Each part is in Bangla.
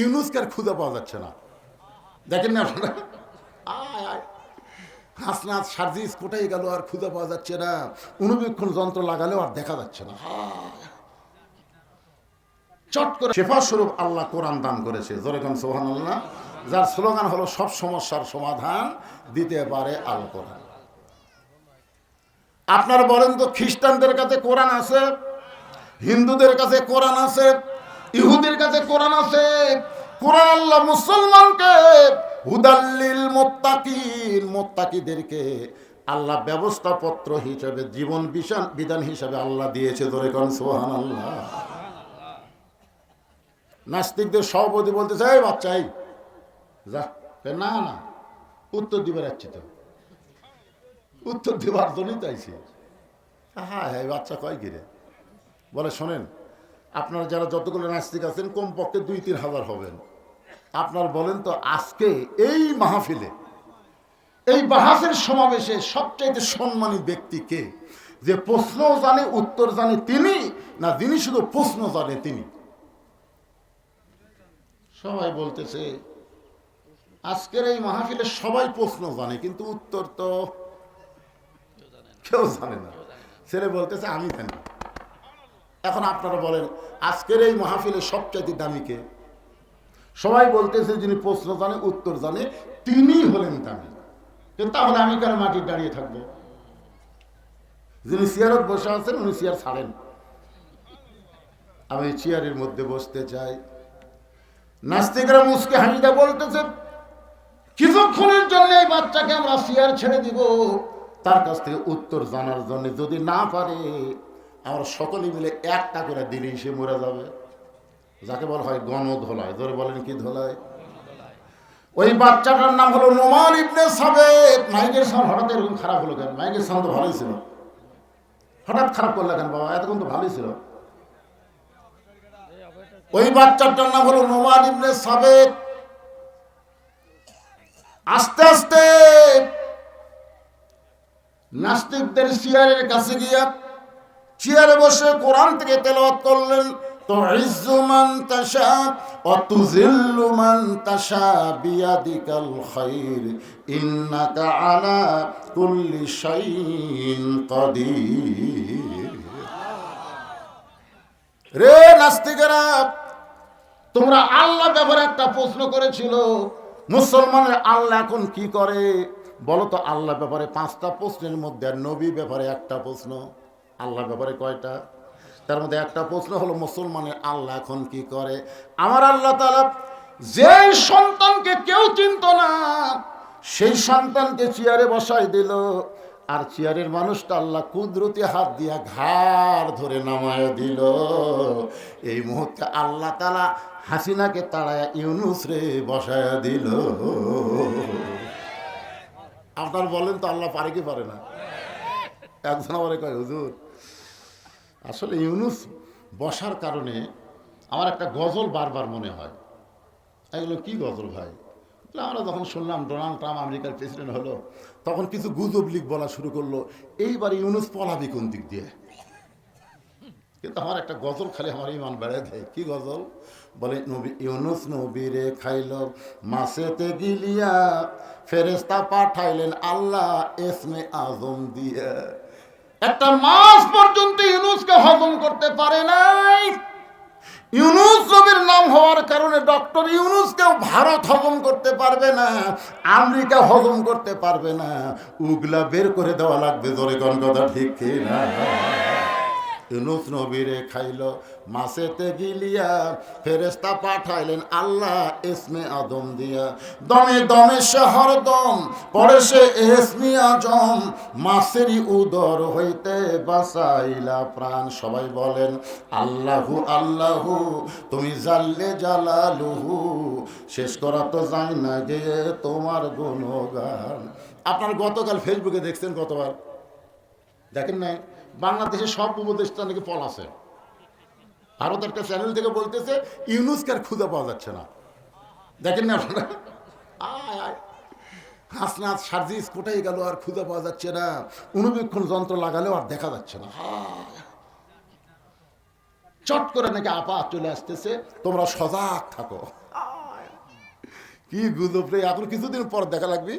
ইউনুসকে আর খুঁজে পাওয়া যাচ্ছে না। দেখেন না আপনারা, হাসনাত সার্জিস কোথায় গেল আর খুঁজে পাওয়া যাচ্ছে না, অনুবীক্ষণ যন্ত্র লাগালেও আর দেখা যাচ্ছে না। চট করে শেফা স্বরূপ আল্লাহ কোরআন দান করেছে, যেরকম সুবহানাল্লাহ, যার স্লোগান হলো সব সমস্যার সমাধান দিতে পারে আল কোরআন। আপনারা বলেন তো, খ্রিস্টানদের কাছে কোরআন আছে, হিন্দুদের কাছে কোরআন আছে, ইহুদির কাছে কোরআন আছে। কোরআন আল্লাহ মুসলমানকে হুদাল্লিল মুত্তাকিন, মুত্তাকিদেরকে আল্লাহ ব্যবস্থাপত্র হিসেবে, জীবন বিধান হিসেবে আল্লাহ দিয়েছে। ধরে কোন সুবহানাল্লাহ। নাস্তিকদের সভাপতি বলতেছে, এই বাচ্চাই যা, না না উত্তর দিবার যাচ্ছি, তো উত্তর দিবার জন্যই চাইছি। হ্যাঁ হ্যাঁ, বাচ্চা কয় গিরে বলে, শোনেন আপনারা যারা যতগুলো নাস্তিক আছেন কমপক্ষে 2-3 হাজার হবেন। আপনার বলেন তো, আজকে এই মাহফিলে, এই বাহাসের সমাবেশে সবচাইতে সম্মানী ব্যক্তি কে? যে প্রশ্ন জানে উত্তর জানে তিনি, না যিনি শুধু প্রশ্ন জানে তিনি? সবাই বলতেছে আজকের এই মাহফিলে সবাই প্রশ্ন জানে, কিন্তু উত্তর তো কেউ জানে না। ছেলে বলতেছে আমি জানি। এখন আপনারা বলেন, আজকের এই মাহফিলে সবচাইতে দামি কে? সবাই বলতেছে যিনি প্রশ্ন জানে উত্তর জানে তিনি হলেন দামি। তাহলে আমি কেন মাটির দাঁড়িয়ে থাকবো? যিনি চেয়ারত বসে আছেন উনি চেয়ার ছাড়েন, আমি চেয়ারের মধ্যে বসতে চাই। নাস্তিকরা মুসকে হাসিটা বলতেছে, কিছুক্ষণের জন্য এই বাচ্চাকে আমরা চেয়ার ছেড়ে দিব, তার কাছ থেকে উত্তর জানার জন্য। যদি না পারে আমরা সকলে মিলে একটা করে দিলেই সে মরে যাবে। যাকে বলা হয় গণধোলাই। ধরে বলেন কি ধোলাই? ওই বাচ্চাটার নাম হলো নোমান ইবনে সাবেত। মাইকের সাউন্ড হঠাৎ এরকম খারাপ হলো কেন? মাইকের সাউন্ড তো ভালোই ছিল, হঠাৎ খারাপ করলে কেন বাবা? এতক্ষণ তো ভালোই ছিল। ওই বাচ্চাটার নাম হলো নোমান ইবনে সাবেত। আস্তে আস্তে নাস্তিকদের চেয়ারের কাছে গিয়া চেয়ারে বসে কোরআন থেকে তেলাওয়াত করলেন। তুইজ্জু মান তাশা ওয়া তুযিল্লু মান তাশা বিয়াদিকাল খায়র ইন্নাকা আলা কুল্লি শাইইন কাদির। রে নাস্তিকেরা, তোমরা আল্লাহ ব্যাপারে একটা প্রশ্ন করেছিল, মুসলমানের আল্লাহ এখন কি করে বলো তো? আল্লাহ ব্যাপারে 5টা প্রশ্নের মধ্যে আর নবী ব্যাপারে একটা প্রশ্ন। আল্লাহ ব্যাপারে কয়টা? তার মধ্যে একটা প্রশ্ন হলো মুসলমানের আল্লাহ এখন কি করে। আমার আল্লাহ তাআলা যে সন্তানকে কেউ চিনত না সেই সন্তানকে চেয়ারে বসাই দিল, আর চেয়ারের মানুষটা আল্লাহ কুদরতি হাত দিয়া ঘাড় ধরে নামায় দিল। এই মুহূর্তে আল্লাহ তাআলা হাসিনাকে তাড়ায় ইউনুস রে বসায় দিল। আপনার বলেন তো, আল্লাহ পারে কি পারে না? একজন আমারে কয়, হুজুর আসলে ইউনুস বসার কারণে আমার একটা গজল বারবার মনে হয়। এগুলো কি গজল ভাই? আমরা যখন শুনলাম ডোনাল্ড ট্রাম্প আমেরিকার প্রেসিডেন্ট হলো, তখন কিছু গুজব লিক বলা শুরু করলো, এইবার ইউনুস পলাবি কোন দিক দিয়ে। কিন্তু আমার একটা গজল খালি আমার ইমান বেড়ে দেয়। কি গজল? বলে, নবী ইউনুস নবীরে খাইল মাছেতে গিলিয়া, ফেরেশতা পাঠাইলেন আল্লাহ ইসমে আজম দিয়া। একটা মাস পর্যন্ত ইউনুসকে হজম করতে পারে নাই। ইউনুস নবীর নাম হওয়ার কারণে ডক্টর ইউনুসকেও ভারত হজম করতে পারবে না, আমেরিকা হজম করতে পারবে না। উগলা বের করে দেওয়া লাগবে। জোরে কোন কথা ঠিক কি না? ইউনুস নবীরে খাইল মাছেতে গিলিয়া, ফেরেশতা পাঠাইলেন আল্লাহ ইসমে আদম দিয়া। দমে দমে শহর দম পড়ে সে ইসমে আজম, মাছেরই উদর হইতে বাঁচাইলা প্রাণ। সবাই বলেন আল্লাহু আল্লাহু, তুমি জাল্লে জালালুহু, শেষ করা তো যায় না গে তোমার গুণগান। আপনার গতকাল ফেসবুকে দেখছেন, কতবার দেখেন নাই? বাংলাদেশের সব উপদেষ্টা নাকি পল আছে। ভারত একটা চ্যানেল থেকে বলতেছে ইউনুসকে আর খুঁজে পাওয়া যাচ্ছে না। দেখেন না আপনারা? হাসনাত সার্জিস কোথায় গেল আর খুঁজে পাওয়া যাচ্ছে না, অনুবীক্ষণ যন্ত্র লাগালেও আর দেখা যাচ্ছে না। চট করে নাকি আপা চলে আসতেছে, তোমরা সজাগ থাকো। কি গুজব রে, এখন কিছুদিন পর দেখা লাগবে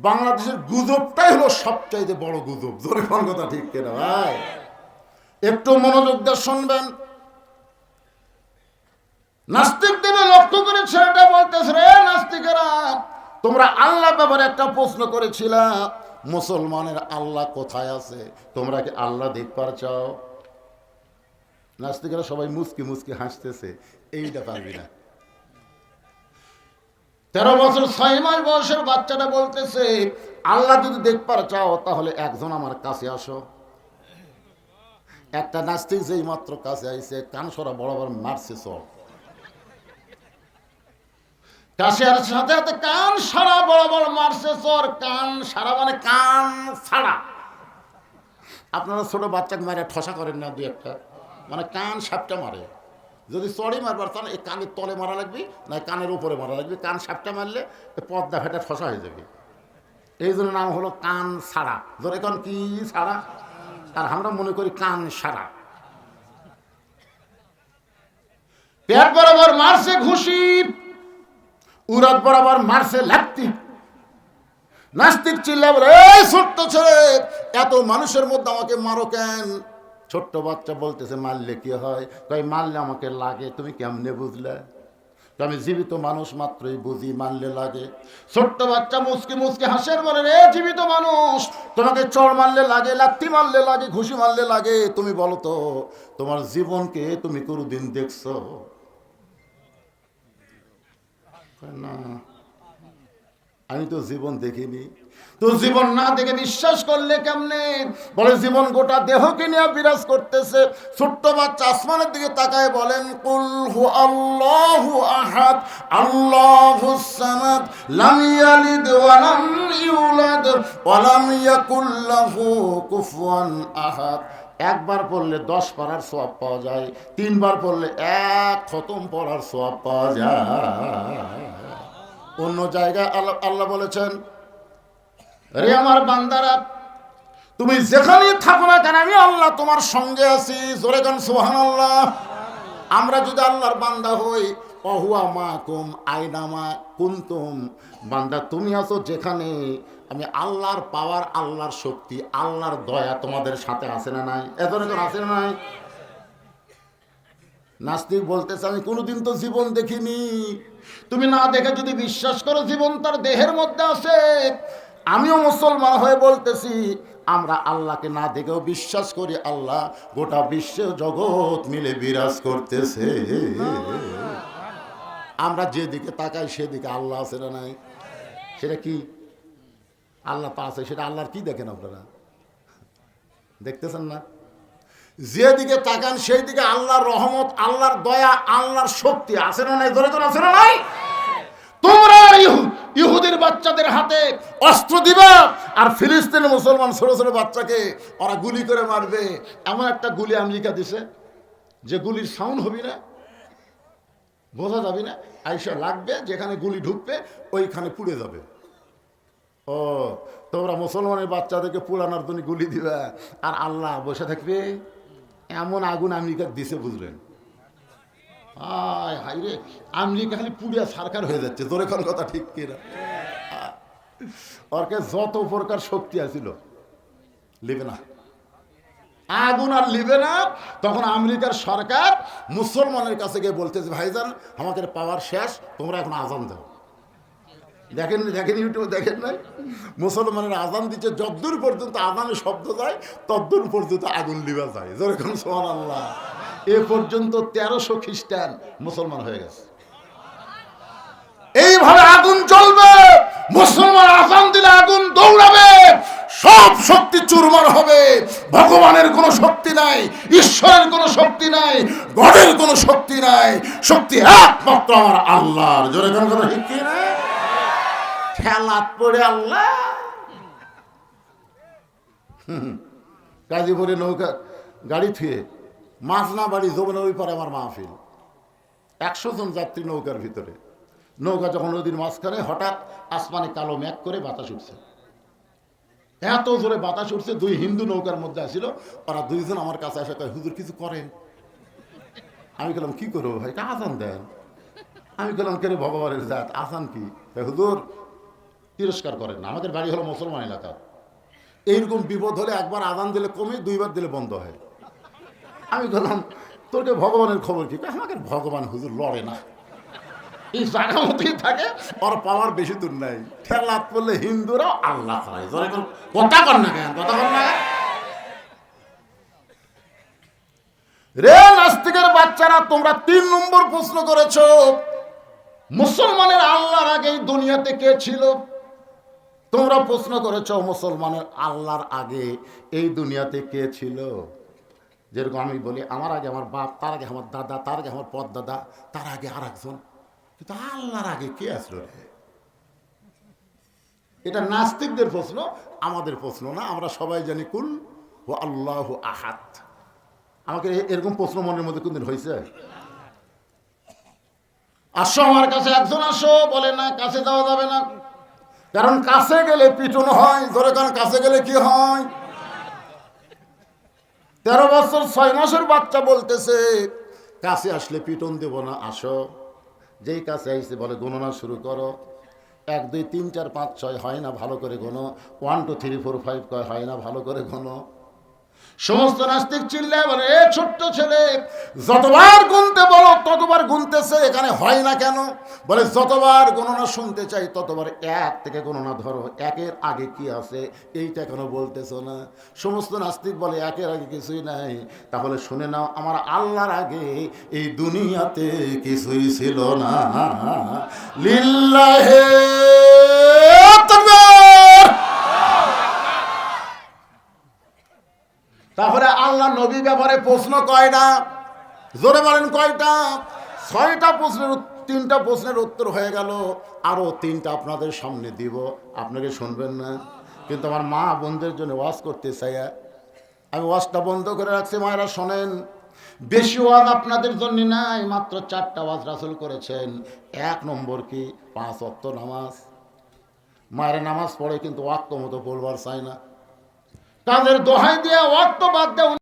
বাংলাদেশের গুজবটাই হলো সবচাইতে বড় গুজব। জোরে কোন কথা ঠিক কিনা ভাই? একটু মনোযোগ দিয়ে শুনবেন। নাস্তিক দিনে লক্ষ্য করে ছেলেটা বলতেছে, রে নাস্তিকেরা, তোমরা আল্লাহ ব্যাপারে একটা প্রশ্ন করেছিল, মুসলমানের আল্লাহ কোথায় আছে? তোমরা কি আল্লাহ দেখবার চাও? নাস্তিকেরা সবাই মুচকি মুচকি হাসতেছে, এইটা পারবি না। 13 বছর 6 মাস বয়সের বাচ্চাটা বলতেছে, আল্লাহ যদি দেখবার চাও তাহলে একজন আমার কাছে আসো। একটা নাস্তিক যেই মাত্র কাছে আইছে, কান সরা বরাবর মারছে সব। কাশের সাথে সাথে কান সারা বরাবর মারছে চর। কান সারা মানে কান ছাড়া। আপনারা ছোট বাচ্চাকে মারে ঠসা করেন না দুই একটা, মানে কান সাপটা মারে। যদি চড়ি মারবার চান এই কানের তলে মারা লাগবে, না কানের উপরে মারা লাগবে। কান সাপটা মারলে পর্দা ফেটে ঠসা হয়ে যাবে। এই জন্য নাম হলো কান ছাড়া। ধরে এখন কি ছাড়া, আর আমরা মনে করি কান সারা। পেট বরাবর মারছে ঘুষি, উরাত বরাবর মারছে লাত্তি। নাস্তিক চিল্লা বলে, এই ছোট্ট ছেলে, এত মানুষের মধ্যে আমাকে মারো কেন? ছোট্ট বাচ্চা বলতেছে, মারলে কি হয়? তাই মারলে আমাকে লাগে। তুমি কেমনে বুঝলে? আমি জীবিত মানুষ মাত্রই বুঝি মারলে লাগে। ছোট্ট বাচ্চা মুচকি মুচকি হাসের বলে, রে জীবিত মানুষ, তোমাকে চড় মারলে লাগে, লাত্তি মারলে লাগে, ঘুষি মারলে লাগে। তুমি বলো তো, তোমার জীবনকে তুমি কোনোদিন দেখছো? না, আমি তো জীবন দেখিনি। তো জীবন না দেখে বিশ্বাস করলে কেমনে? বলে, জীবন গোটা দেহকে নিয়ে বিরাজ করতেছে। ছোট্ট বাচ্চা আসমানের দিকে তাকায় বলেন, কুল হু আল্লাহু আহাদ আল্লাহুস সামাদ লাম ইয়ালিদ ওয়া লাম ইউলাদ ওয়া লাম ইয়াকুল লাহু কুফুয়ান আহাদ। একবার পড়লে 10 পারার সওয়াব পাওয়া যায়, 3 বার পড়লে 1 খতম পড়ার সওয়াব পাওয়া যায়। অন্য জায়গায় আল্লাহ বলেছেন, রে আমার বান্দারা, তুমি যেখানেই থাকো না কেন আমি আল্লাহ তোমার সঙ্গে আছি। জোরে গান সুবহানাল্লাহ। আমরা যদি আল্লাহর বান্দা হই, অহুয়া মাকুম আইনামা কুনতুম, বান্দা তুমি আছো যেখানে, আমি আল্লাহর পাওয়ার, আল্লাহর শক্তি, আল্লাহর দয়া তোমাদের সাথে আছে না নাই? এত আছে না নাই? নাস্তিক বলতেছে, আমি কোনোদিন তো জীবন দেখিনি। তুমি না দেখে যদি বিশ্বাস করো জীবন তার দেহের মধ্যে আছে, আমিও মুসলমান হয়ে বলতেছি, আমরা আল্লাহকে না দেখেও বিশ্বাস করি আল্লাহ গোটা বিশ্ব জগৎ মিলে বিরাজ করতেছে। আমরা যেদিকে তাকাই সেদিকে আল্লাহ আছে না নাই? সেটা কি? আল্লাহ তো আছে, সেটা আল্লাহর কি দেখেন আপনারা? দেখতেছেন না? যেদিকে তাকান সেই দিকে আল্লাহর রহমত, আল্লাহর দয়া, আল্লাহর শক্তি আছে না নাই? ধরে ধরে আছে না নাই? তোমরা ইহুদির বাচ্চাদের হাতে অস্ত্র দিবা, আর ফিলিস্তিনের মুসলমান ছোট ছোট বাচ্চাকে ওরা গুলি করে মারবে। এমন একটা গুলি আমেরিকা দিছে যে গুলির সাউন্ড হবে না, বোঝা যাবে না, আইসা লাগবে, যেখানে গুলি ঢুকবে ওইখানে পুড়ে যাবে। ও, তোমরা মুসলমানের বাচ্চাদেরকে পুরানোর জন্য গুলি দিবা, আর আল্লাহ বসে থাকবে। এমন আগুন আমেরিকা দিছে, বুঝলেন? হাই রে, আমেরিকা খালি পুড়িয়া সারকার হয়ে যাচ্ছে। তোর এখন কথা ঠিক কিনা? ওরকে যত প্রকার শক্তি আছিল, লিবে না, আগুন আর লিবে না। তখন আমেরিকার সরকার মুসলমানের কাছে গিয়ে বলতেছে, ভাইজান আমাদের পাওয়ার শেষ, তোমরা এখন আজান দাও। দেখেন দেখেন, ইউটিউব দেখেন নাই? মুসলমানের আজান দিচ্ছে, যদ্দূর পর্যন্ত আজানের শব্দ যায় তদ্দূর পর্যন্ত আগুন লিবা যায়। যেরকম সুবহানাল্লাহ। এ পর্যন্ত 1300 খ্রিস্টান মুসলমান হয়ে গেছে। এইভাবে আগুন জ্বলবে, মুসলমান আজান দিলে আগুন দৌড়াবে, সব শক্তি চুরমার হবে। ভগবানের কোনো শক্তি নাই, ঈশ্বরের কোনো শক্তি নাই, গডের কোনো শক্তি নাই। শক্তি একমাত্র আমার আল্লাহর। জোরে গান কথা ঠিক কি না? খেলাত পড়ে আল্লাহ। গাজীপুরে নৌকা গাড়ি থুয়ে মাঝনা বাড়ি যমুনা ওই পারে আমার মাহফিল। 100 জন যাত্রী নৌকার ভিতরে। নৌকা যখন নদীর মাঝখানে, হঠাৎ আসমানে কালো মেঘ করে বাতাস উঠছে। এত জোরে বাতাস উঠছে, 2 হিন্দু নৌকার মধ্যে আসছিল। ওরা 2 জন আমার কাছে আসে, কয় হুজুর কিছু করেন। আমি বললাম, কি করবো ভাই? আজান দেন। আমি বললাম কে রে ভগবানের জাত, আসান কি? হুজুর তিরস্কার করেন না, আমাদের বাড়ি হলো মুসলমান এলাকা, এইরকম বিপদ হলে একবার আজান দিলে কমে, দুইবার দিলে বন্ধ হয়। আমি বললাম তোকে ভগবানের খবর কি? আমাকে ভগবান হুজুর লড়ে না, এই জায়গা মতোই থাকে, ওর পাওয়ার বেশি দূর নাই, ঠেলাত পড়লে হিন্দুরাও আল্লাহ খায়। কথা কর না কেন, কথা কর না রে নাস্তিকের বাচ্চারা, তোমরা 3 নম্বর প্রশ্ন করেছো, মুসলমানের আল্লাহর আগে এই দুনিয়াতে কে ছিল? তোমরা প্রশ্ন করেছো মুসলমানের আল্লাহর আগে এই দুনিয়াতে কে ছিল। যেরকম আমি বলি আমার আগে আমার বাপ, তার আগে আমার দাদা, তার আগে আমার পরদাদা, তার আগে আর একজন, কিন্তু আল্লাহর আগে কে আসলো রে? এটা নাস্তিকদের প্রশ্ন, আমাদের প্রশ্ন না। আমরা সবাই জানি কুল ও আল্লাহ আহাদ। আমাকে এরকম প্রশ্ন মনের মধ্যে কোনদিন হয়েছে? আসো আমার কাছে, একজন আসো, বলে না কাছে যাওয়া যাবে না, কারণ কাছে গেলে পিটন হয়। ধরে কারণ কাছে গেলে কি হয়? 13 বছর 6 মাসের বাচ্চা বলতেছে কাছে আসলে পিটন দেব না, আসো। যেই কাছে আইসে বলে গণনা শুরু করো, 1 2 3 4 5 6 হয় না, ভালো করে গোনো। 1 2 3 4 5 কয় হয় না, ভালো করে গোনো। সমস্ত নাস্তিক চিল্লায় বলে এ ছোট্ট ছেলে, যতবার গুনতে বলো ততবার গুনতেছে, এখানে হয় না কেন? বলে যতবার গণনা শুনতে চাই ততবার 1 থেকে গণনা ধরো, 1-এর আগে কি আছে এইটা কেন বলতেছো না? সমস্ত নাস্তিক বলে 1-এর আগে কিছুই নাই। তাহলে শুনে নাও, আমার আল্লাহর আগে এই দুনিয়াতে কিছুই ছিল না। লিল্লাহে তাকবীর। তাহলে আল্লাহ নবী ব্যাপারে প্রশ্ন কয়টা? জোরে বলেন কয়টা? 6টা প্রশ্নের, 3টা প্রশ্নের উত্তর হয়ে গেল, আরো 3টা আপনাদের সামনে দিব, আপনাকে শুনবেন না। কিন্তু আমার মা বোনদের জন্য ওয়াজ করতে চাই, আমি ওয়াজটা বন্ধ করে রাখছি। মায়েরা শোনেন, বেশি ওয়াজ আপনাদের জন্য নাই, মাত্র 4টা ওয়াজ রাসূল করেছেন। 1 নম্বর কি? 5 ওয়াক্ত নামাজ। মায়েরা নামাজ পড়ে কিন্তু ওয়াক্ত মতো পড়বার চায় না, তাদের দোহাই দিয়ে ওয়াক্ত বাদ দেয়।